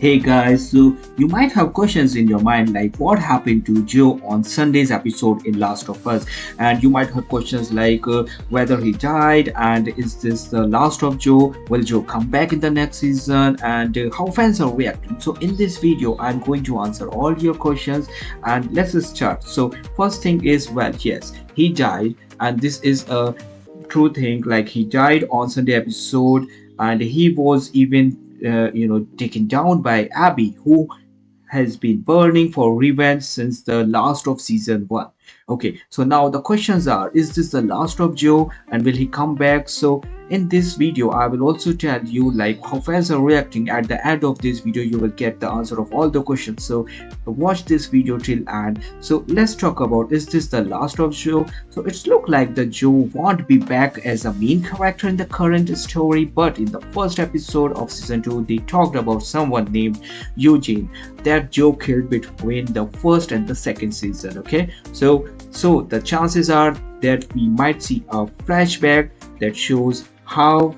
Hey guys, so you might have questions in your mind like what happened to Joe on Sunday's episode in Last of Us, and you might have questions like whether he died and is this the last of Joe? Will Joe come back in the next season? And how fans are reacting. So in this video, I'm going to answer all your questions, and let's start. So first thing is, well, yes, he died, and this is a true thing. Like he died on Sunday episode, and he was even taken down by Abby, who has been burning for revenge since the last of season 1. Okay, so now the questions are, is this the last of Joe and will he come back? So in this video I will also tell you like how fans are reacting. At the end of this video you will get the answer of all the questions, so watch this video till end. So let's talk about, is this the last of Joe? So it's look like the Joe won't be back as a main character in the current story, but in the first episode of season 2 they talked about someone named Eugene that Joe killed between the first and the second season. Okay, so the chances are that we might see a flashback that shows how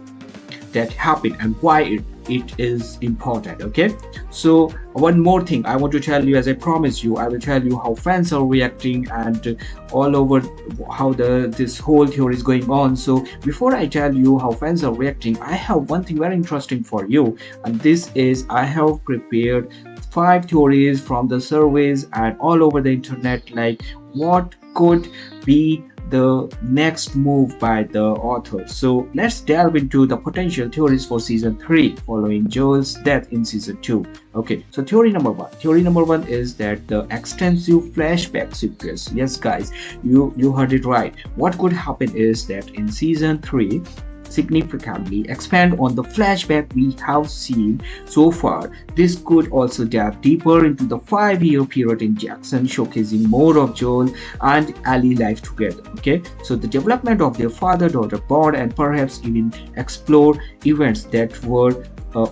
that happened and why it is important. Okay, so one more thing I want to tell you, as I promised you, I will tell you how fans are reacting and all over how this whole theory is going on. So before I tell you how fans are reacting, I have one thing very interesting for you, and this is I have prepared 5 theories from the surveys and all over the internet, like what could be the next move by the author. So let's delve into the potential theories for season 3 following Joel's death in season 2. Okay, so theory number 1. Theory number 1 is that the extensive flashback sequence. Yes guys, you heard it right. What could happen is that in season 3 significantly expand on the flashback we have seen so far. This could also dive deeper into the 5-year period in Jackson, showcasing more of Joel and Ellie life together. Okay, so the development of their father-daughter bond, and perhaps even explore events that were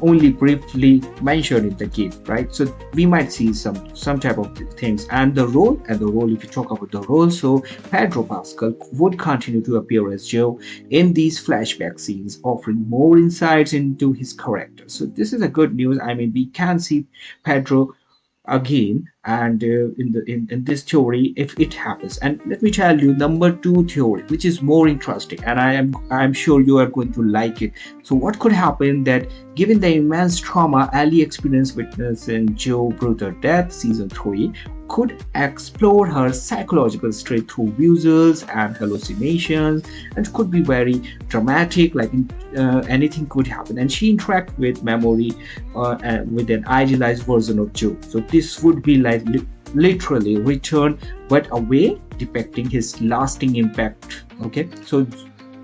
only briefly mentioned in the game, right? So we might see some type of things. And the role, if you talk about the role, so Pedro Pascal would continue to appear as Joe in these flashback scenes, offering more insights into his character. So this is a good news. I mean, we can see Pedro again, and in this theory if it happens. And let me tell you number 2 theory, which is more interesting, and I'm sure you are going to like it. So what could happen that given the immense trauma Ellie experienced witnessing Joe brutal death, season 3 could explore her psychological state through visuals and hallucinations, and could be very dramatic, like anything could happen, and she interact with memory with an idealized version of Joe. So this would be like literally return, but a way depicting his lasting impact. Okay, so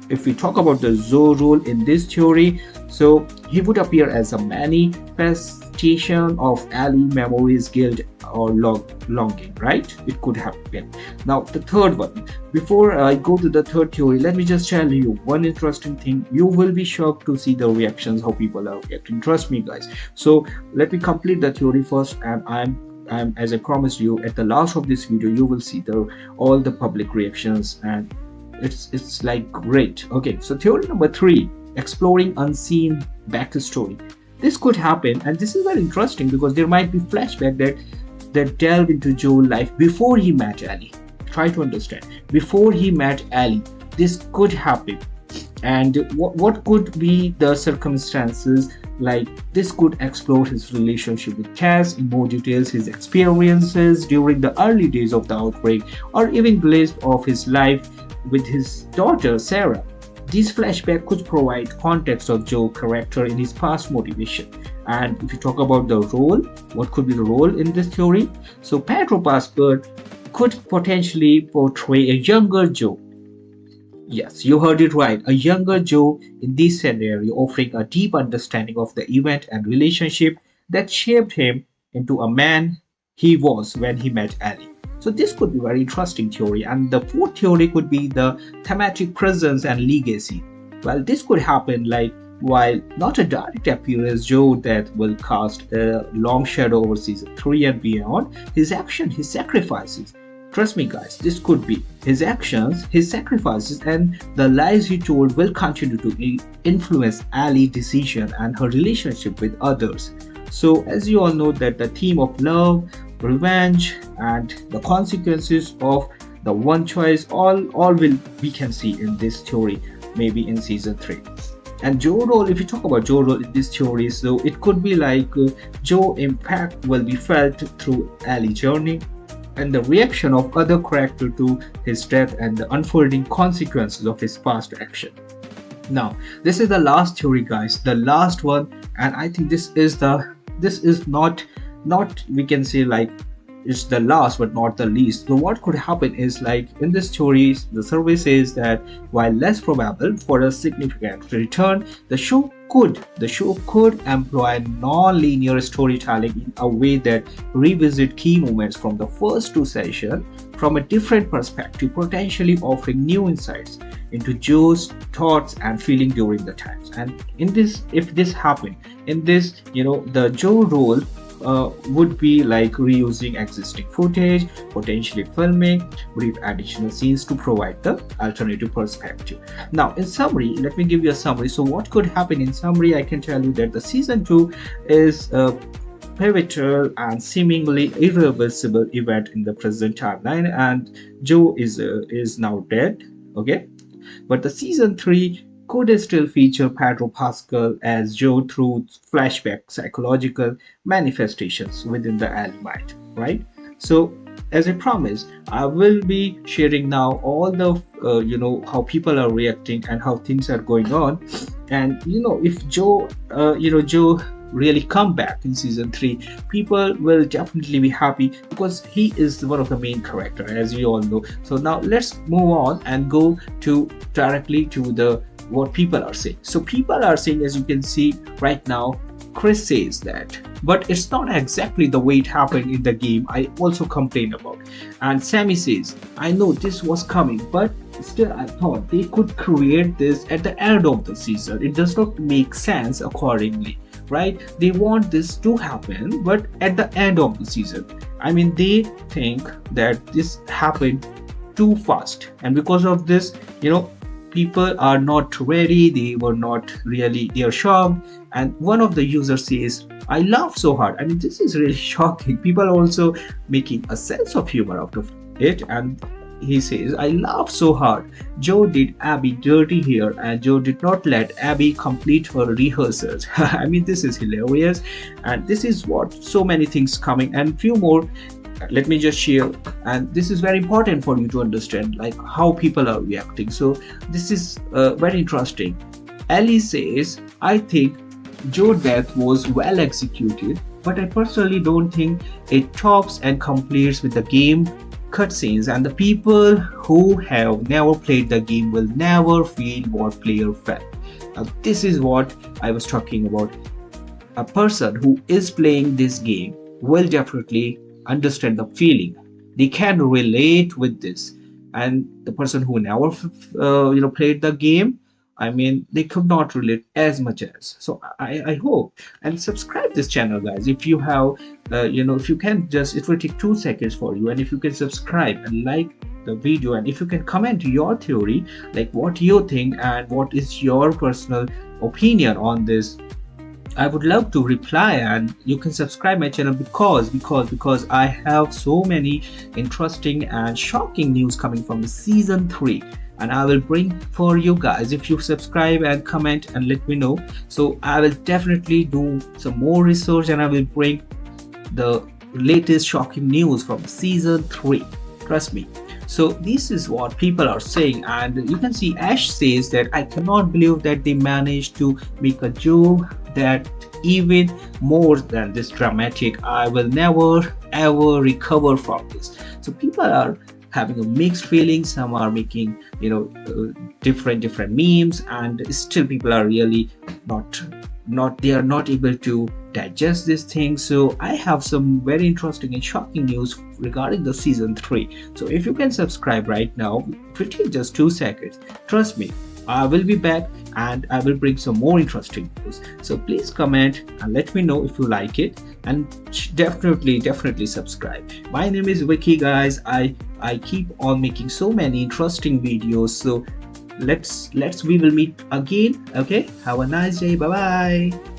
if we talk about the Joe role in this theory, so he would appear as a manifestation of Ellie memories, guilt, or longing, right? It could happen. Now the third one, before I go to the third theory, let me just tell you one interesting thing. You will be shocked to see the reactions, how people are reacting, trust me guys. So let me complete the theory first, and I'm as I promised you, at the last of this video you will see all the public reactions, and it's like great. Okay, so theory number 3, exploring unseen backstory. This could happen, and this is very interesting because there might be flashback that delve into Joel's life before he met Ellie. Try to understand, before he met Ellie, this could happen. And what could be the circumstances? Like this could explore his relationship with Cass in more details, his experiences during the early days of the outbreak, or even glimpse of his life with his daughter Sarah. This flashback could provide context of Joe's character in his past motivation. And if you talk about the role, what could be the role in this theory? So Pedro Pascal could potentially portray a younger Joe. Yes, you heard it right, a younger Joe in this scenario, offering a deep understanding of the event and relationship that shaped him into a man he was when he met Ellie. So this could be very interesting theory. And the fourth theory could be the thematic presence and legacy. Well, this could happen like while not a direct appearance, Joe that will cast a long shadow over season 3 and beyond, his action, his sacrifices. Trust me guys, this could be his actions, his sacrifices, and the lies he told will continue to influence Ellie's decision and her relationship with others. So as you all know that the theme of love, revenge, and the consequences of the one choice, all will we can see in this story, maybe in season 3. And Joe role, if you talk about Joe role in this theory, so it could be like Joe impact will be felt through Ellie journey and the reaction of other character to his death and the unfolding consequences of his past action. Now, this is the last theory, guys, the last one, and I think this is not we can say like it's the last but not the least. So what could happen is like in this story, the survey says that while less probable for a significant return, the show could employ non-linear storytelling in a way that revisit key moments from the first two sessions from a different perspective, potentially offering new insights into Joe's thoughts and feeling during the times. And in this, if this happened, in this, the Joe role would be like reusing existing footage, potentially filming brief additional scenes to provide the alternative perspective. Now, in summary, let me give you a summary. So, what could happen in summary? I can tell you that the season 2 is a pivotal and seemingly irreversible event in the present timeline, and Joe is now dead. Okay, but the season 3 could still feature Pedro Pascal as Joe through flashback psychological manifestations within the element, right? So, as I promised, I will be sharing now all the how people are reacting and how things are going on, and if Joe really come back in season 3, people will definitely be happy because he is one of the main character, as we all know. So now let's move on and go to directly to the what people are saying. So people are saying, as you can see right now, Chris says that, but it's not exactly the way it happened in the game. I also complained about. And Sammy says, I know this was coming, but still I thought they could create this at the end of the season. It does not make sense accordingly, right? They want this to happen, but at the end of the season. I mean, they think that this happened too fast, and because of this, people are not ready. They were not really, they are shocked. And one of the users says, I laughed so hard. I mean, this is really shocking. People are also making a sense of humor out of it, and he says, I laughed so hard. Joe did Abby dirty here, and Joe did not let Abby complete her rehearsals. I mean, this is hilarious, and this is what so many things coming, and few more. Let me just share, and this is very important for you to understand, like how people are reacting. So this is very interesting. Ellie says, I think Joe's death was well executed, but I personally don't think it tops and completes with the game cutscenes, and the people who have never played the game will never feel what player felt. Now, this is what I was talking about. A person who is playing this game will definitely understand the feeling. They can relate with this, and the person who never played the game, I mean, they could not relate as much as. So I hope, and subscribe this channel, guys. If you have, if you can just, it will take 2 seconds for you, and if you can subscribe and like the video, and if you can comment your theory, like what you think and what is your personal opinion on this, I would love to reply. And you can subscribe my channel because I have so many interesting and shocking news coming from the season 3, and I will bring for you guys if you subscribe and comment and let me know. So I will definitely do some more research, and I will bring the latest shocking news from season 3. Trust me. So this is what people are saying, and you can see Ash says that I cannot believe that they managed to make a joke that even more than this dramatic. I will never ever recover from this. So people are having a mixed feeling. Some are making different memes, and still people are really not they are not able to digest this thing. So I have some very interesting and shocking news regarding the season 3. So if you can subscribe right now, it will take just 2 seconds. Trust me, I will be back and I will bring some more interesting news. So please comment and let me know if you like it, and definitely subscribe. My name is Vicky, guys. I keep on making so many interesting videos. So we will meet again. Okay, have a nice day. Bye bye.